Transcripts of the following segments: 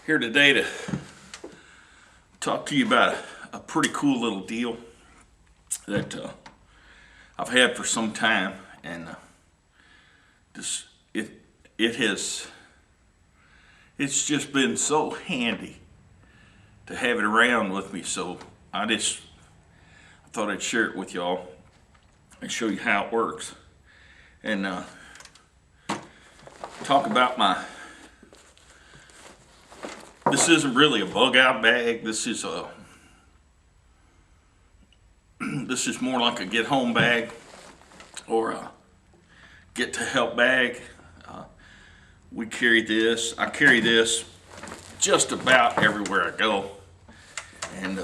Here today to talk to you about a pretty cool little deal that I've had for some time, and just it's just been so handy to have it around with me. So I thought I'd share it with y'all and show you how it works, and talk about my. This isn't really a bug out bag. This is more like a get home bag or a get to help bag. We carry this. I carry this just about everywhere I go, and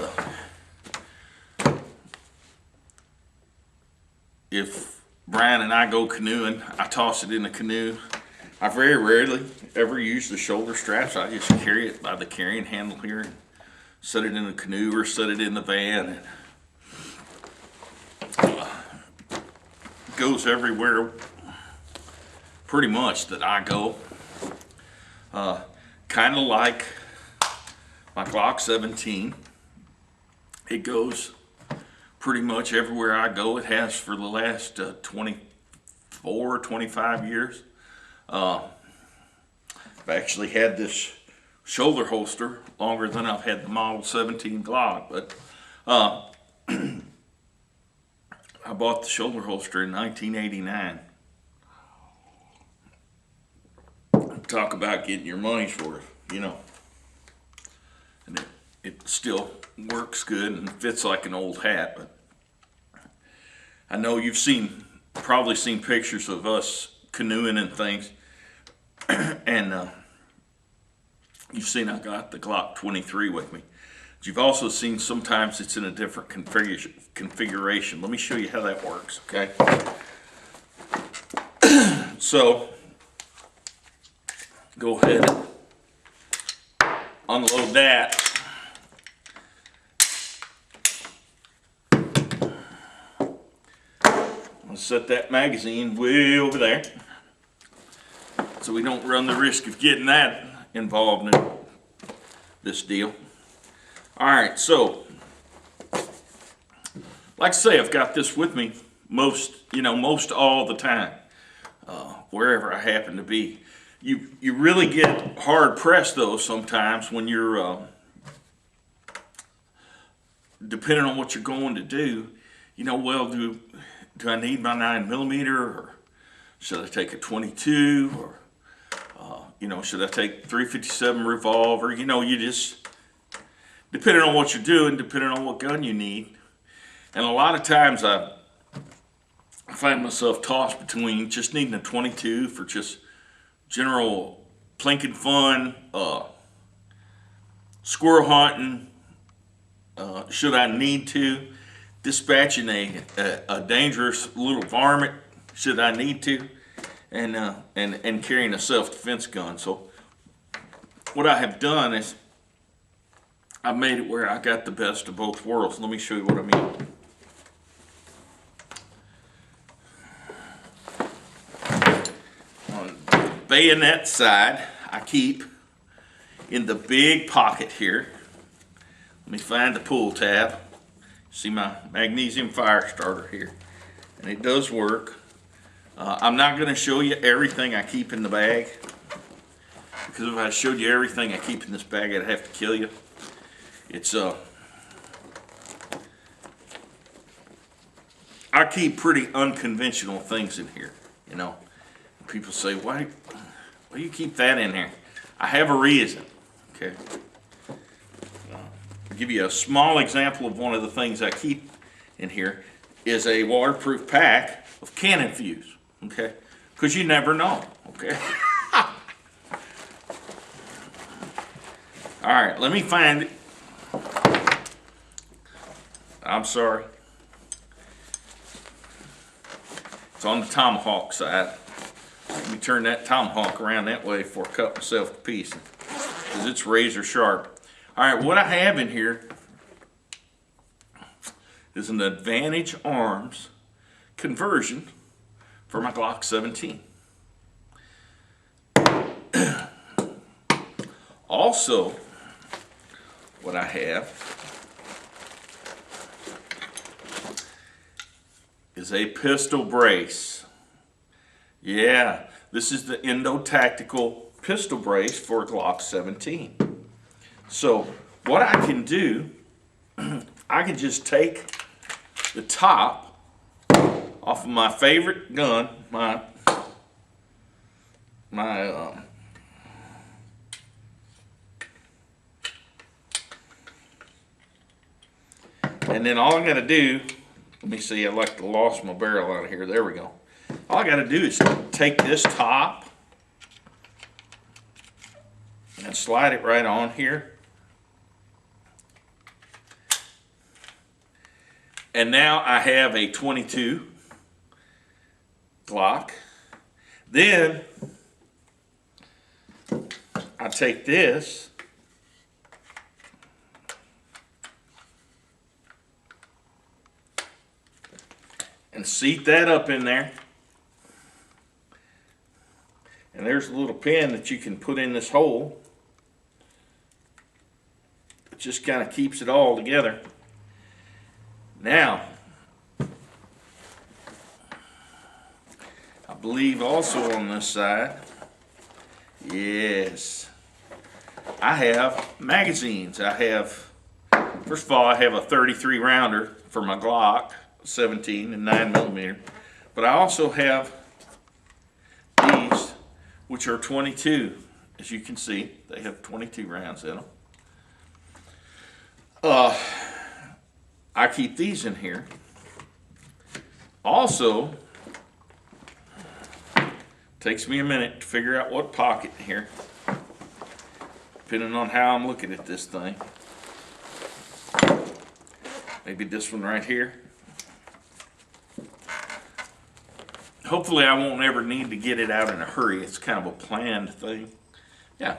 if Brian and I go canoeing, I toss it in the canoe. I very rarely ever use the shoulder straps. I just carry it by the carrying handle here and set it in the canoe or set it in the van. And goes everywhere pretty much that I go. Kind of like my Glock 17. It goes pretty much everywhere I go. It has for the last 24 or 25 years. I've actually had this shoulder holster longer than I've had the Model 17 Glock, but I bought the shoulder holster in 1989. Talk about getting your money's worth, you know. And it still works good and fits like an old hat, but I know you've probably seen pictures of us canoeing and things, and you've seen I got the Glock 23 with me. But you've also seen sometimes it's in a different configuration. Let me show you how that works, okay? So, go ahead and unload that. I'll set that magazine way over there, so we don't run the risk of getting that involved in this deal. All right, so like I say, I've got this with me most all the time, wherever I happen to be. You really get hard pressed though sometimes when you're depending on what you're going to do. Well, do I need my 9mm, or should I take a 22, or should I take 357 revolver? You just, depending on what you're doing, depending on what gun you need. And a lot of times I find myself tossed between just needing a 22 for just general plinking fun, squirrel hunting, should I need to, dispatching a dangerous little varmint, should I need to, and carrying a self-defense gun. So what I have done is I've made it where I got the best of both worlds. Let me show you what I mean. On the bayonet side, I keep in the big pocket here. Let me find the pull tab. See my magnesium fire starter here, and it does work. I'm not going to show you everything I keep in the bag, because if I showed you everything I keep in this bag, I'd have to kill you. It's I keep pretty unconventional things in here. People say, why do you keep that in here? I have a reason. Okay. I'll give you a small example of one of the things I keep in here is a waterproof pack of cannon fuse. Okay, because you never know. Okay. All right, let me find it. I'm sorry. It's on the tomahawk side. Let me turn that tomahawk around that way before I cut myself to pieces, because it's razor sharp. All right, what I have in here is an Advantage Arms conversion for my Glock 17. Also, what I have is a pistol brace. Yeah, this is the Endo Tactical pistol brace for a Glock 17. So what I can do, I can just take the top off of my favorite gun, and then all I gotta do, let me see, I like to lost my barrel out of here. There we go. All I gotta do is take this top and slide it right on here. And now I have a 22 Glock. Then I take this and seat that up in there. And there's a little pin that you can put in this hole. It just kind of keeps it all together. Now, I believe also on this side, yes, I have magazines. First of all, I have a 33 rounder for my Glock 17 and 9mm, but I also have these, which are 22. As you can see, they have 22 rounds in them. I keep these in here. Also, takes me a minute to figure out what pocket in here, depending on how I'm looking at this thing. Maybe this one right here. Hopefully I won't ever need to get it out in a hurry. It's kind of a planned thing. Yeah.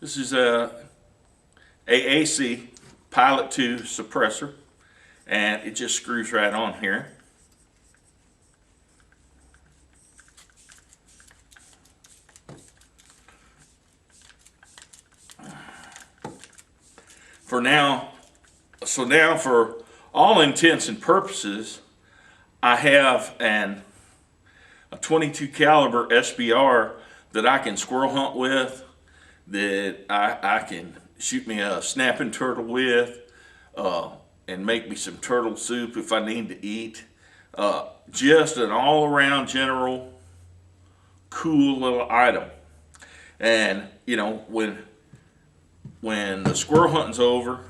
This is a AAC Pilot 2 suppressor, and it just screws right on here. For now, for all intents and purposes, I have a 22 caliber SBR that I can squirrel hunt with, that I can shoot me a snapping turtle with, and make me some turtle soup if I need to eat. Just an all-around general cool little item. And you know, when the squirrel hunting's over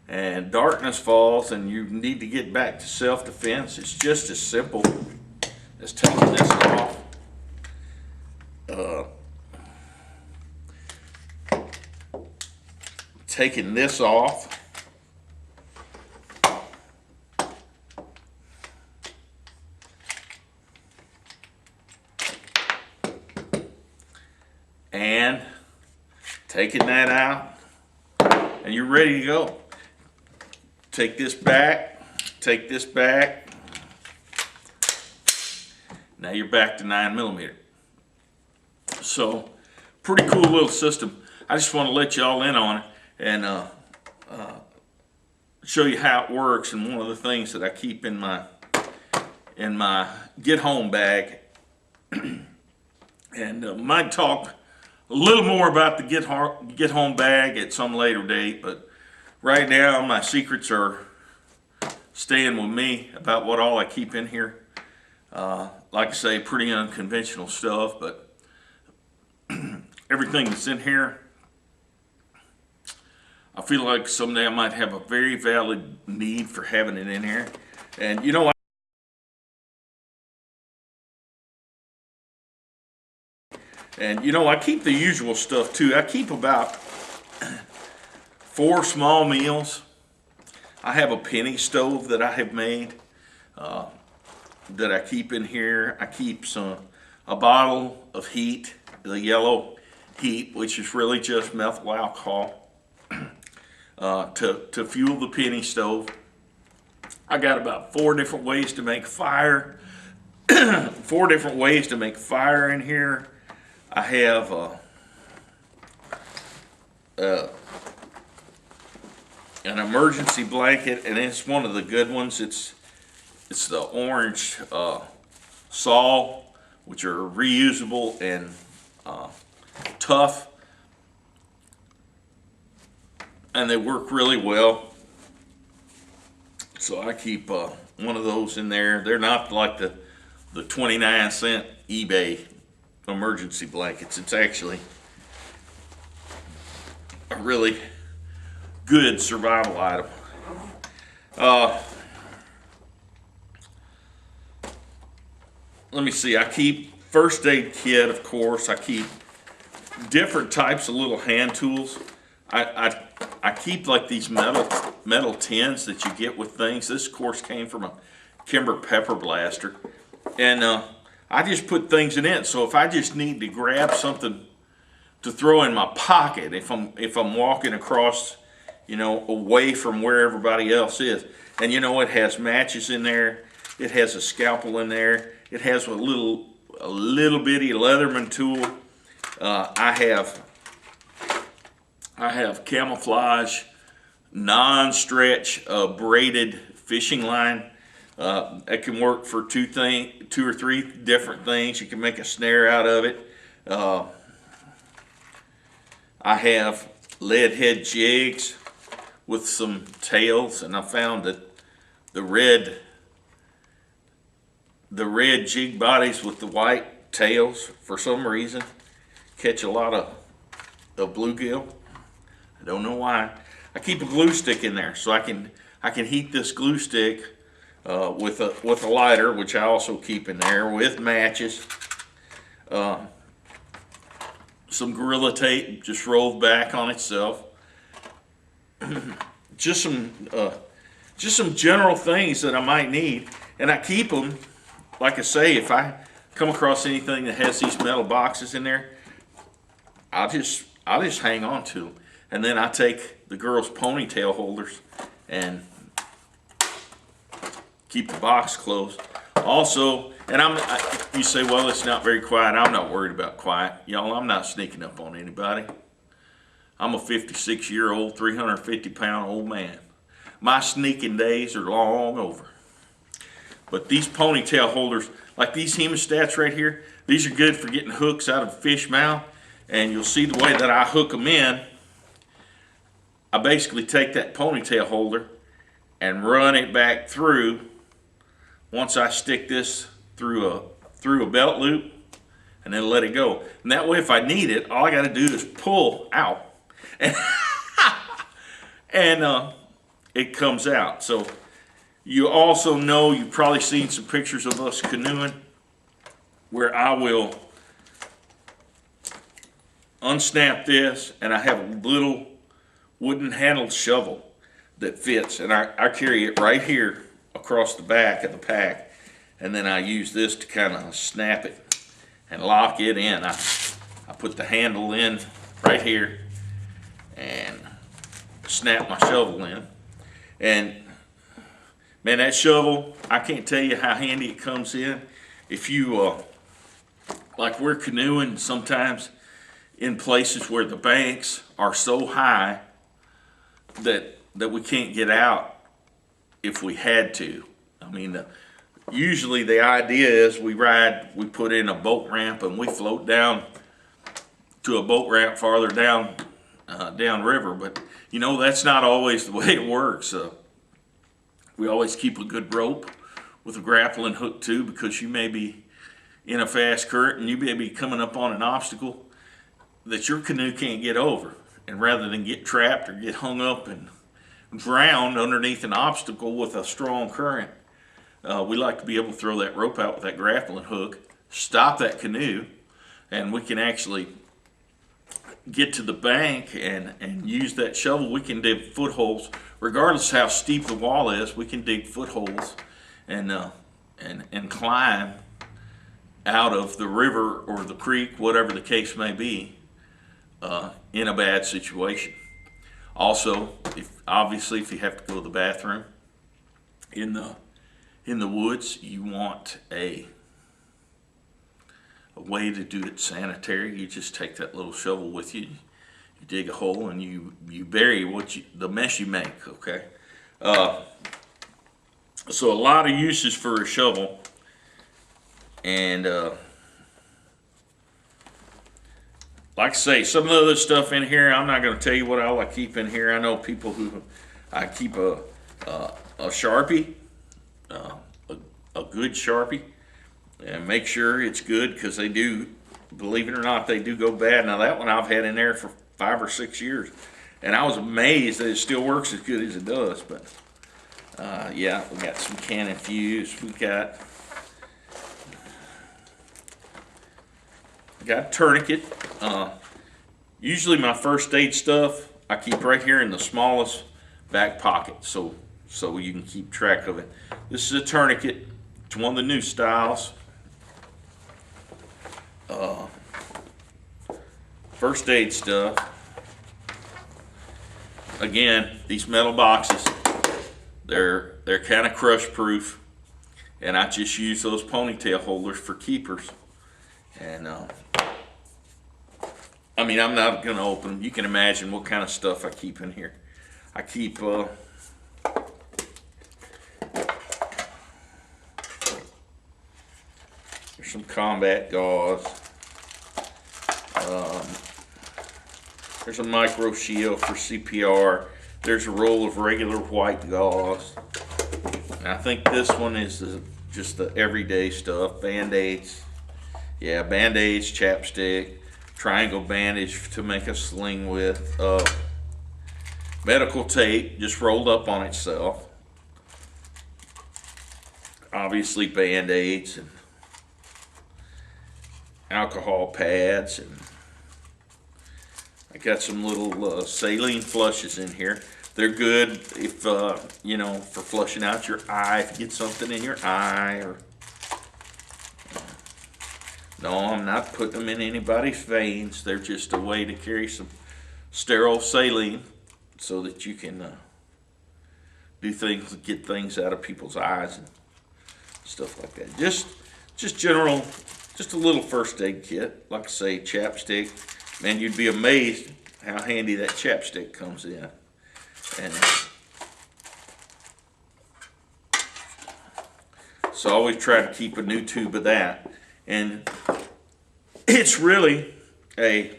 and darkness falls and you need to get back to self-defense, it's just as simple as taking this off. Taking this off. And taking that out, and you're ready to go. Take this back, take this back. Now you're back to 9mm. So, pretty cool little system. I just want to let you all in on it and show you how it works. And one of the things that I keep in my get home bag, and might talk a little more about the get home bag at some later date, but right now my secrets are staying with me about what all I keep in here. Like I say, pretty unconventional stuff, but everything that's in here, I feel like someday I might have a very valid need for having it in here. And you know, I keep the usual stuff too. I keep about 4 small meals. I have a penny stove that I have made that I keep in here. I keep a bottle of heat, the yellow heat, which is really just methyl alcohol to fuel the penny stove. I got about 4 different ways to make fire. 4 different ways to make fire in here. I have an emergency blanket, and it's one of the good ones. It's the orange Saul, which are reusable and tough, and they work really well. So I keep one of those in there. They're not like the 29-cent eBay emergency blankets. It's actually a really good survival item. Let me see. I keep first aid kit, of course. I keep different types of little hand tools. I keep like these metal tins that you get with things. This, of course, came from a Kimber Pepper Blaster, and I just put things in it. So if I just need to grab something to throw in my pocket, if I'm walking across, away from where everybody else is, and it has matches in there. It has a scalpel in there. It has a little bitty Leatherman tool. I have camouflage, non-stretch braided fishing line. That can work for two or three different things. You can make a snare out of it. I have lead head jigs with some tails, and I found that the red jig bodies with the white tails, for some reason, catch a lot of bluegill. I don't know why. I keep a glue stick in there, so I can heat this glue stick with a lighter, which I also keep in there, with matches. Some Gorilla Tape just rolled back on itself. just some general things that I might need, and I keep them. Like I say, if I come across anything that has these metal boxes in there, I'll just hang on to them, and then I take the girls' ponytail holders and keep the box closed. Also, and you say, well, it's not very quiet. I'm not worried about quiet, y'all. I'm not sneaking up on anybody. I'm a 56-year-old, 350-pound old man. My sneaking days are long over. But these ponytail holders, like these hemostats right here, these are good for getting hooks out of a fish mouth. And you'll see the way that I hook them in. I basically take that ponytail holder and run it back through. Once I stick this through a belt loop, and then let it go. And that way, if I need it, all I got to do is pull out, and it comes out. So you also know, you've probably seen some pictures of us canoeing, where I will unsnap this, and I have a little wooden handled shovel that fits, and I carry it right here across the back of the pack, and then I use this to kind of snap it and lock it in. I put the handle in right here and snap my shovel in, and man, that shovel, I can't tell you how handy it comes in. If you like, we're canoeing sometimes in places where the banks are so high that we can't get out if we had to. I mean, usually the idea is we put in a boat ramp and we float down to a boat ramp farther down river, but that's not always the way it works. We always keep a good rope with a grappling hook too, because you may be in a fast current and you may be coming up on an obstacle that your canoe can't get over, and rather than get trapped or get hung up and drowned underneath an obstacle with a strong current, we like to be able to throw that rope out with that grappling hook, stop that canoe, and we can actually get to the bank and use that shovel. We can dig footholes, regardless of how steep the wall is. We can dig footholes and climb out of the river or the creek, whatever the case may be, in a bad situation. Also, obviously if you have to go to the bathroom in the woods, you want a way to do it sanitary. You just take that little shovel with you. You dig a hole and you bury the mess you make. Okay. So a lot of uses for a shovel, and like I say, some of the other stuff in here, I'm not going to tell you what all I keep in here. I know people who, I keep a Sharpie, a good Sharpie, and make sure it's good, because they do, believe it or not, they do go bad. Now that one I've had in there for 5 or 6 years, and I was amazed that it still works as good as it does. But yeah, we got some Cannon Fuse. We got tourniquet. Usually my first aid stuff I keep right here in the smallest back pocket, so you can keep track of it. This is a tourniquet. It's one of the new styles. First aid stuff. Again, these metal boxes, they're kind of crush proof, and I just use those ponytail holders for keepers. And I mean, I'm not gonna open them. You can imagine what kind of stuff I keep in here. I keep there's some combat gauze. There's a micro shield for CPR. There's a roll of regular white gauze. And I think this one is just the everyday stuff. Band-Aids. Yeah, Band-Aids, chapstick, triangle bandage to make a sling with. Medical tape just rolled up on itself. Obviously Band-Aids and alcohol pads, and I got some little saline flushes in here. They're good if you know, for flushing out your eye, if you get something in your eye. Or no, I'm not putting them in anybody's veins. They're just a way to carry some sterile saline so that you can do things, get things out of people's eyes and stuff like that. Just general, just a little first aid kit. Like I say, chapstick. Man, you'd be amazed how handy that chapstick comes in. And so I always try to keep a new tube of that. And it's really a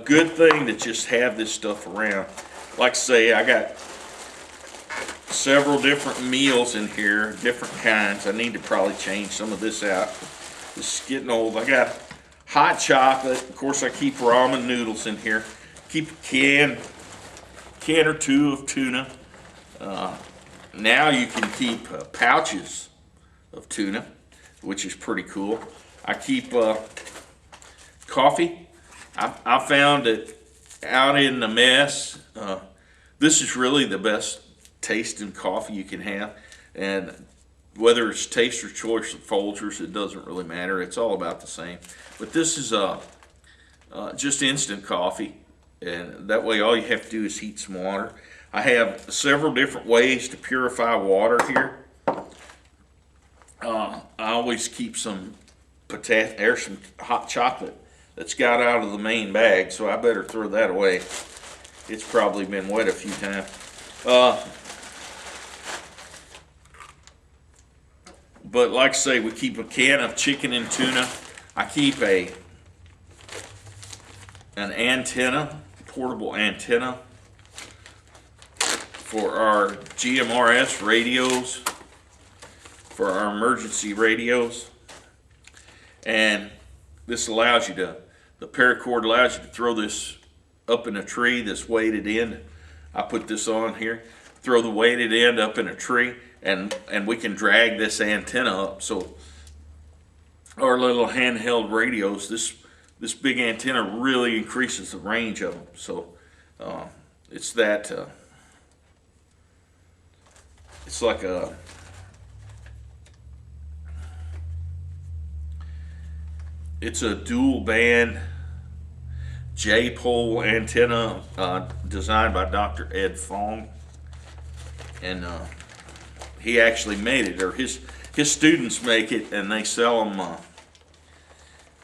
good thing to just have this stuff around. Like I say, I got several different meals in here, different kinds. I need to probably change some of this out. This is getting old. I got hot chocolate. Of course, I keep ramen noodles in here. Keep a can or two of tuna. Now you can keep pouches of tuna, which is pretty cool. I keep coffee. I found that out in the mess, this is really the best tasting coffee you can have. And whether it's Taste or Choice or Folgers, it doesn't really matter. It's all about the same. But this is just instant coffee, and that way all you have to do is heat some water. I have several different ways to purify water here. I always keep some some hot chocolate that's got out of the main bag, so I better throw that away. It's probably been wet a few times. But like I say, we keep a can of chicken and tuna. I keep an antenna, portable antenna for our GMRS radios, for our emergency radios. And this allows you to, the paracord allows you to throw this up in a tree, this weighted end. I put this on here, throw the weighted end up in a tree, and we can drag this antenna up. So our little handheld radios, this big antenna really increases the range of them. So it's that it's like a dual band J-pole antenna designed by Dr. Ed Fong, and he actually made it, or his students make it, and they sell them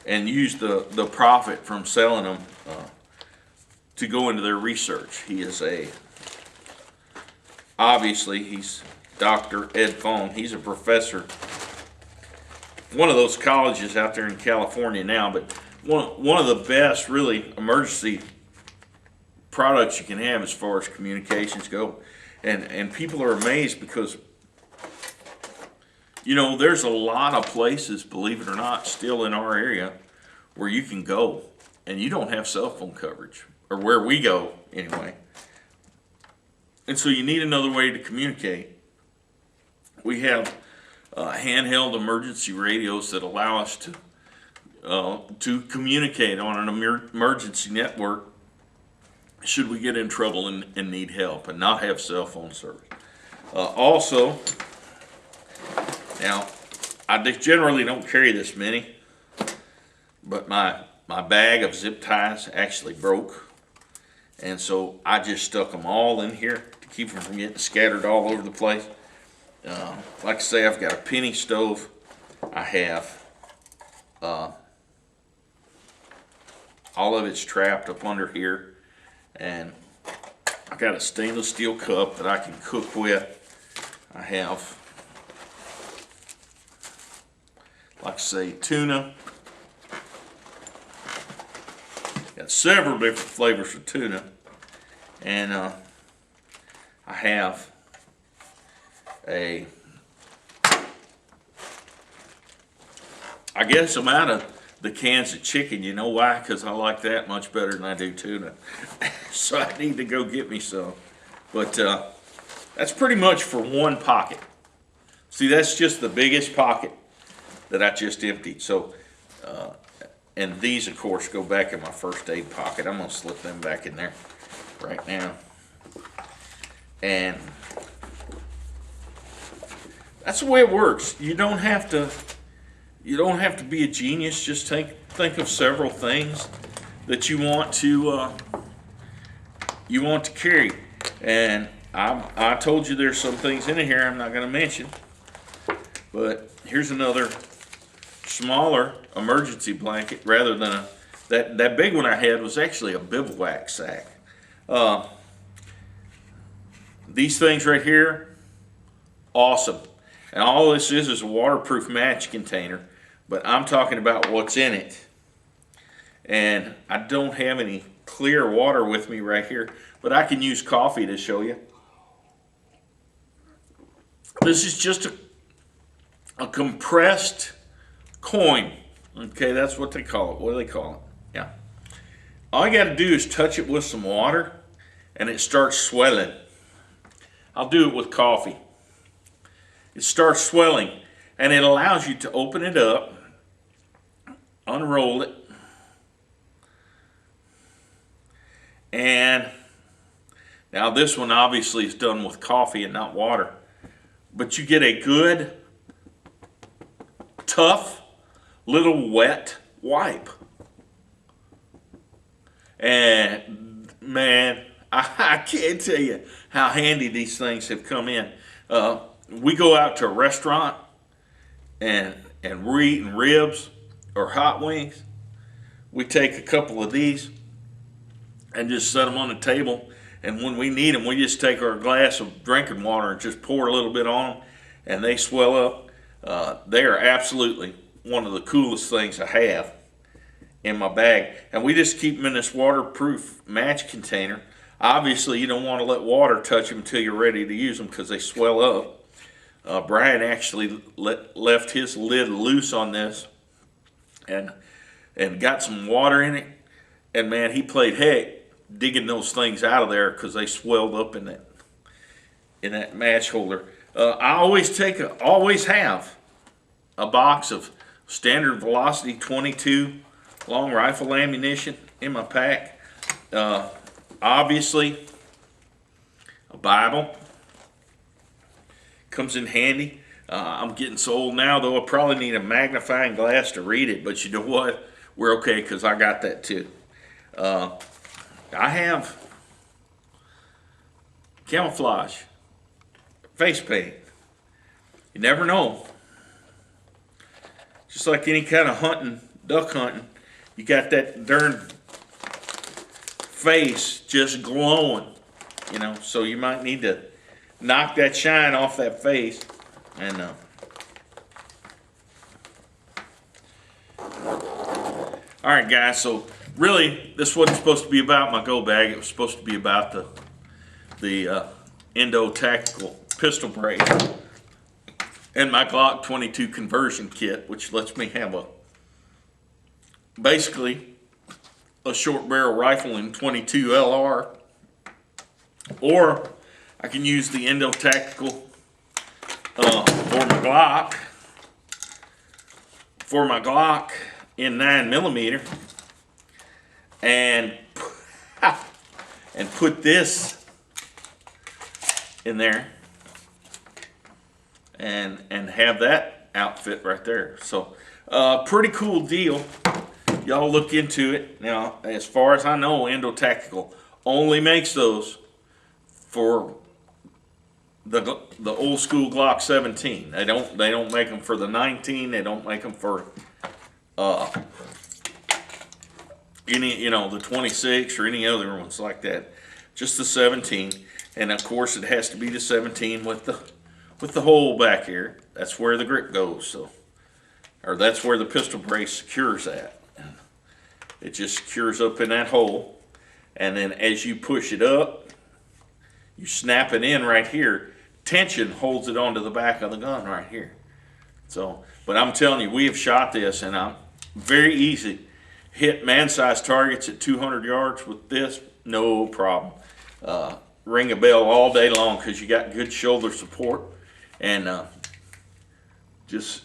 and use the profit from selling them to go into their research. He is obviously he's Dr. Ed Fong. He's a professor, one of those colleges out there in California now, but one of the best really emergency products you can have as far as communications go. And people are amazed because, you know, there's a lot of places, believe it or not, still in our area where you can go and you don't have cell phone coverage, or where we go anyway. And so you need another way to communicate. We have handheld emergency radios that allow us to communicate on an emergency network should we get in trouble and need help and not have cell phone service. Also, now, I generally don't carry this many, but my bag of zip ties actually broke, and so I just stuck them all in here to keep them from getting scattered all over the place. Like I say, I've got a penny stove. I have all of it's trapped up under here, and I got a stainless steel cup that I can cook with. I have, like I say, tuna. Got several different flavors of tuna, and I have I guess I'm out of the cans of chicken. You know why? Because I like that much better than I do tuna. So I need to go get me some. But that's pretty much for one pocket. See, that's just the biggest pocket that I just emptied. So, and these, of course, go back in my first aid pocket. I'm going to slip them back in there right now. And that's the way it works. You don't have to be a genius. Just think of several things that you want to carry. And I told you there's some things in here I'm not going to mention. But here's another smaller emergency blanket rather than that big one I had was actually a bivouac sack. These things right here, awesome. And all this is a waterproof match container, but I'm talking about what's in it. And I don't have any clear water with me right here, but I can use coffee to show you. This is just a compressed coin. Okay, that's what they call it. What do they call it? Yeah. All you got to do is touch it with some water and it starts swelling. I'll do it with coffee. It starts swelling and it allows you to open it up, unroll it, and now this one obviously is done with coffee and not water, but you get a good, tough, little wet wipe. And man, I can't tell you how handy these things have come in. We go out to a restaurant and we're eating ribs or hot wings. We take a couple of these and just set them on the table. And when we need them, we just take our glass of drinking water and just pour a little bit on them, and they swell up. They are absolutely one of the coolest things I have in my bag. And we just keep them in this waterproof match container. Obviously, you don't want to let water touch them until you're ready to use them because they swell up. Brian actually left his lid loose on this and got some water in it. And man, he played heck digging those things out of there because they swelled up in that match holder. I always have a box of standard velocity 22 long rifle ammunition in my pack. Obviously, a Bible comes in handy. I'm getting so old now, though, I probably need a magnifying glass to read it, but you know what? We're okay because I got that too. I have camouflage face paint. You never know. Just like any kind of hunting duck hunting, you got that darn face just glowing, you know, so you might need to knock that shine off that face. And all right, guys, so really this wasn't supposed to be about my go bag. It was supposed to be about the Endo Tactical pistol brace and my Glock 22 conversion kit, which lets me have basically a short barrel rifle in 22 LR, or I can use the Endo Tactical for my Glock in 9mm, and put this in there and have that outfit right there. So pretty cool deal. Y'all look into it. Now, as far as I know, Endo Tactical only makes those for the old school Glock 17. They don't make them for the 19. They don't make them for any, you know, the 26 or any other ones like that. Just the 17. And of course it has to be the 17 with the hole back here. That's where the grip goes. So, or that's where the pistol brace secures at. It just secures up in that hole. And then as you push it up, you snap it in right here. Tension holds it onto the back of the gun right here. So, but I'm telling you, we have shot this, and I'm very easy. Hit man-sized targets at 200 yards with this, no problem. Ring a bell all day long because you got good shoulder support, and just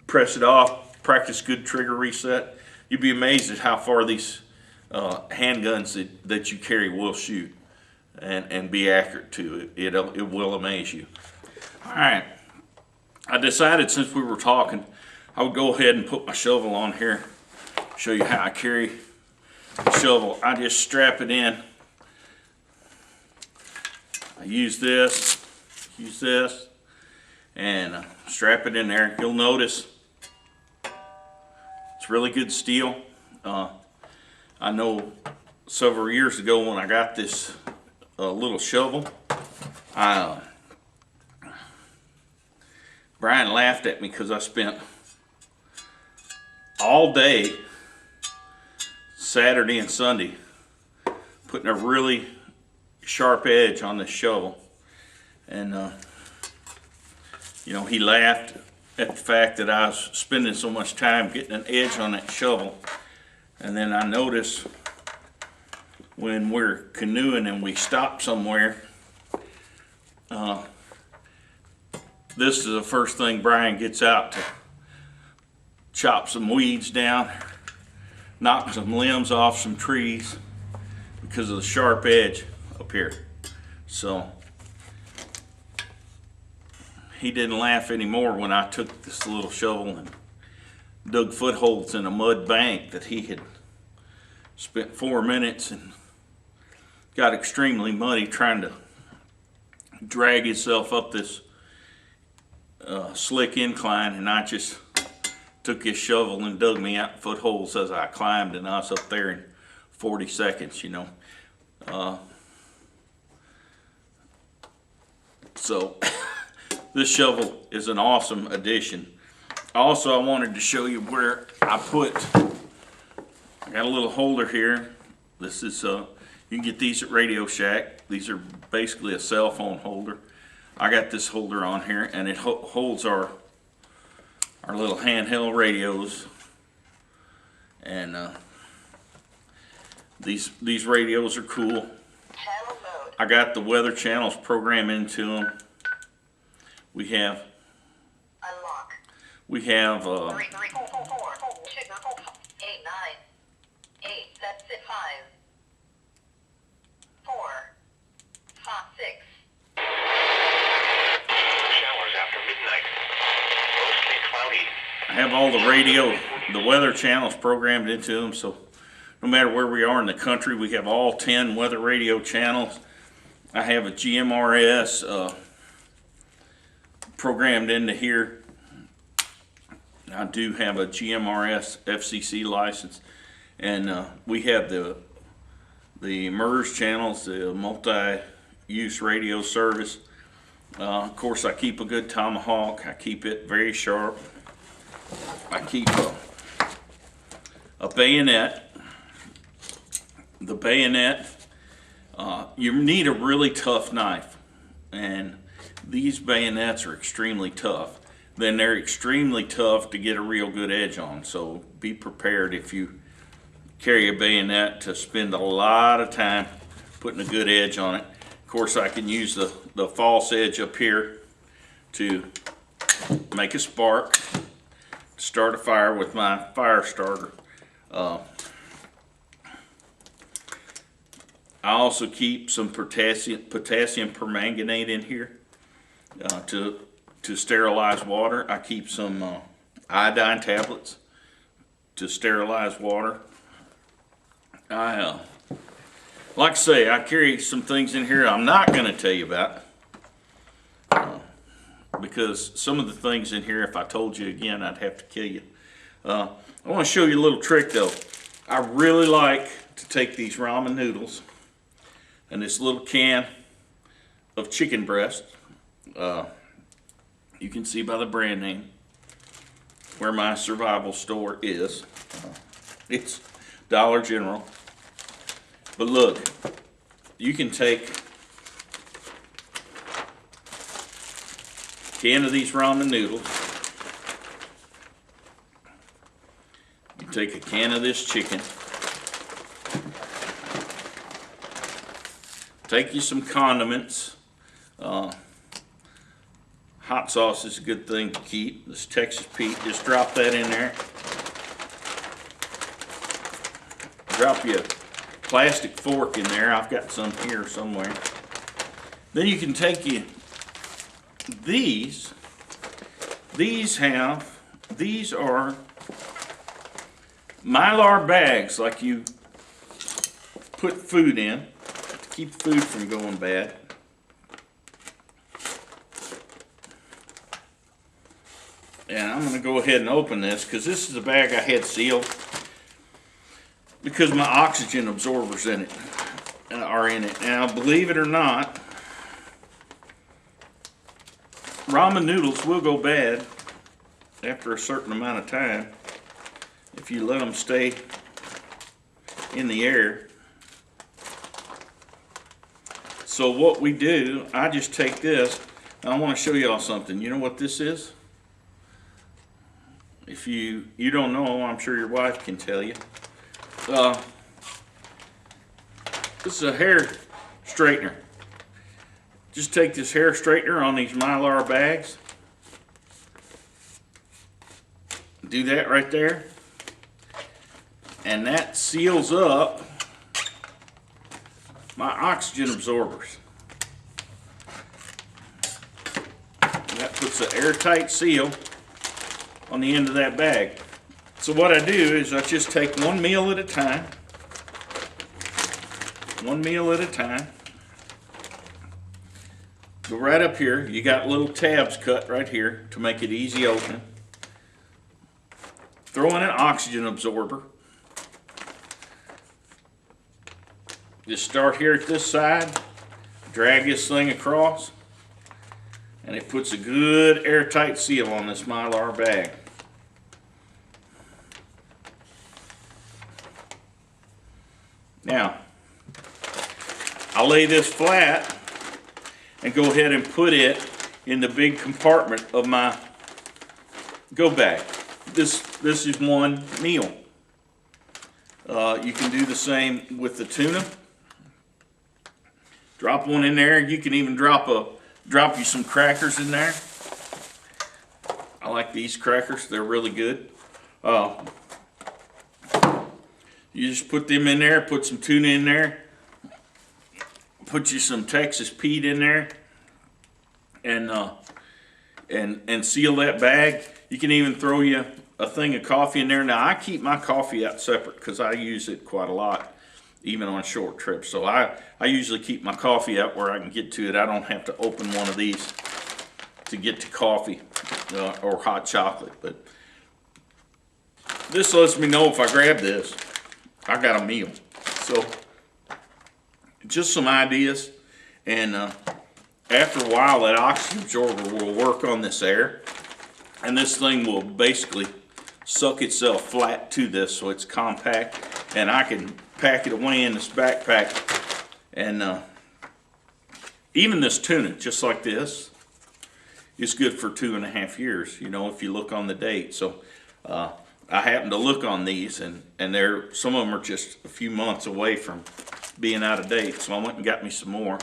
press it off, practice good trigger reset. You'd be amazed at how far these handguns that you carry will shoot and be accurate to it. It will amaze you. All right, I decided since we were talking, I would go ahead and put my shovel on here, show you how I carry the shovel. I just strap it in. I use this, and strap it in there. You'll notice it's really good steel. I know several years ago when I got this little shovel, Brian laughed at me because I spent all day Saturday and Sunday putting a really sharp edge on this shovel, and you know, he laughed at the fact that I was spending so much time getting an edge on that shovel. And then I noticed when we're canoeing and we stop somewhere, this is the first thing Brian gets out to chop some weeds down, knock some limbs off some trees because of the sharp edge up here. So he didn't laugh anymore when I took this little shovel and dug footholds in a mud bank that he had spent 4 minutes and got extremely muddy trying to drag himself up this slick incline, and I just took his shovel and dug me out footholds as I climbed, and I was up there in 40 seconds, you know. So this shovel is an awesome addition. Also, I wanted to show you where I got a little holder here. This is, you can get these at Radio Shack. These are basically a cell phone holder. I got this holder on here, and it holds our little handheld radios. And these radios are cool. I got the weather channels programmed into them. We have 3, 3, 4, 4, 2, 8, 9, 8, that's it, 5, 4, 5, 6. Showers after midnight. Mostly cloudy. I have all the weather channels programmed into them, so no matter where we are in the country, we have all 10 weather radio channels. I have a GMRS programmed into here. I do have a GMRS FCC license, and we have the MERS channels, the multi-use radio service. Of course, I keep a good tomahawk. I keep it very sharp. I keep a bayonet. The bayonet, you need a really tough knife, and these bayonets are extremely tough. Then they're extremely tough to get a real good edge on, so be prepared if you carry a bayonet to spend a lot of time putting a good edge on it. Of course, I can use the false edge up here to make a spark, start a fire with my fire starter. I also keep some potassium permanganate in here to sterilize water. I keep some iodine tablets to sterilize water. Like I say, I carry some things in here I'm not going to tell you about, because some of the things in here, if I told you again, I'd have to kill you. I want to show you a little trick though. I really like to take these ramen noodles and this little can of chicken breast. You can see by the brand name where my survival store is. It's Dollar General. But look, you can take a can of these ramen noodles. You take a can of this chicken. Take you some condiments. Hot sauce is a good thing to keep. This Texas Pete, just drop that in there. Drop you a plastic fork in there. I've got some here somewhere. Then you can take you these. These are Mylar bags like you put food in to keep food from going bad. And I'm going to go ahead and open this because this is a bag I had sealed because my oxygen absorbers in it are in it. Now, believe it or not, ramen noodles will go bad after a certain amount of time if you let them stay in the air. So what we do, I just take this, and I want to show y'all something. You know what this is? If you don't know, I'm sure your wife can tell you. This is a hair straightener. Just take this hair straightener on these Mylar bags. Do that right there. And that seals up my oxygen absorbers. And that puts an airtight seal on the end of that bag. So what I do is I just take one meal at a time. One meal at a time. Go right up here. You got little tabs cut right here to make it easy opening. Throw in an oxygen absorber. Just start here at this side. Drag this thing across. And it puts a good airtight seal on this Mylar bag. Now, I'll lay this flat and go ahead and put it in the big compartment of my go bag. This is one meal. You can do the same with the tuna. Drop one in there. You can even drop you some crackers in there. I like these crackers. They're really good. You just put them in there, put some tuna in there, put you some Texas Pete in there, and seal that bag. You can even throw you a thing of coffee in there. Now I keep my coffee out separate because I use it quite a lot, even on short trips. So I usually keep my coffee out where I can get to it. I don't have to open one of these to get to coffee or hot chocolate. But this lets me know if I grab this, I got a meal. So just some ideas, and after a while that oxygen absorber will work on this air, and this thing will basically suck itself flat to this, so it's compact, and I can pack it away in this backpack. And even this tuna, just like this, is good for 2.5 years, you know, if you look on the date. So I happened to look on these, and some of them are just a few months away from being out of date. So I went and got me some more,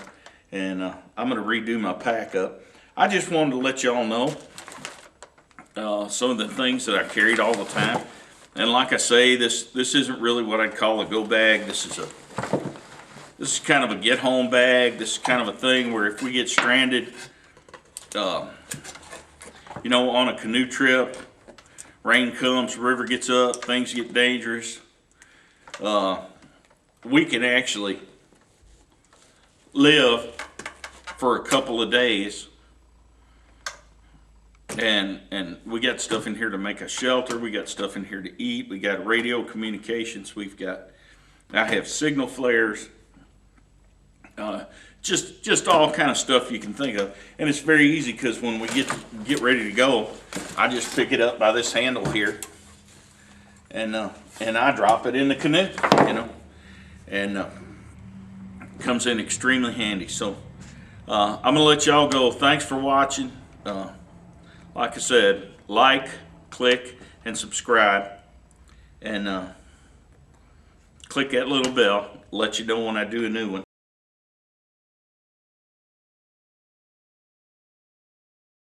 and I'm going to redo my pack up. I just wanted to let y'all know some of the things that I carried all the time. And like I say, this isn't really what I'd call a go bag. This is kind of a get home bag. This is kind of a thing where if we get stranded, you know, on a canoe trip, rain comes, river gets up, things get dangerous, we can actually live for a couple of days. And we got stuff in here to make a shelter. We got stuff in here to eat. We got radio communications. I have signal flares. Just all kind of stuff you can think of. And it's very easy because when we get ready to go, I just pick it up by this handle here, and I drop it in the canoe, you know, and comes in extremely handy. So I'm gonna let y'all go. Thanks for watching. Like I said, like, click, and subscribe, and click that little bell, let you know when I do a new one.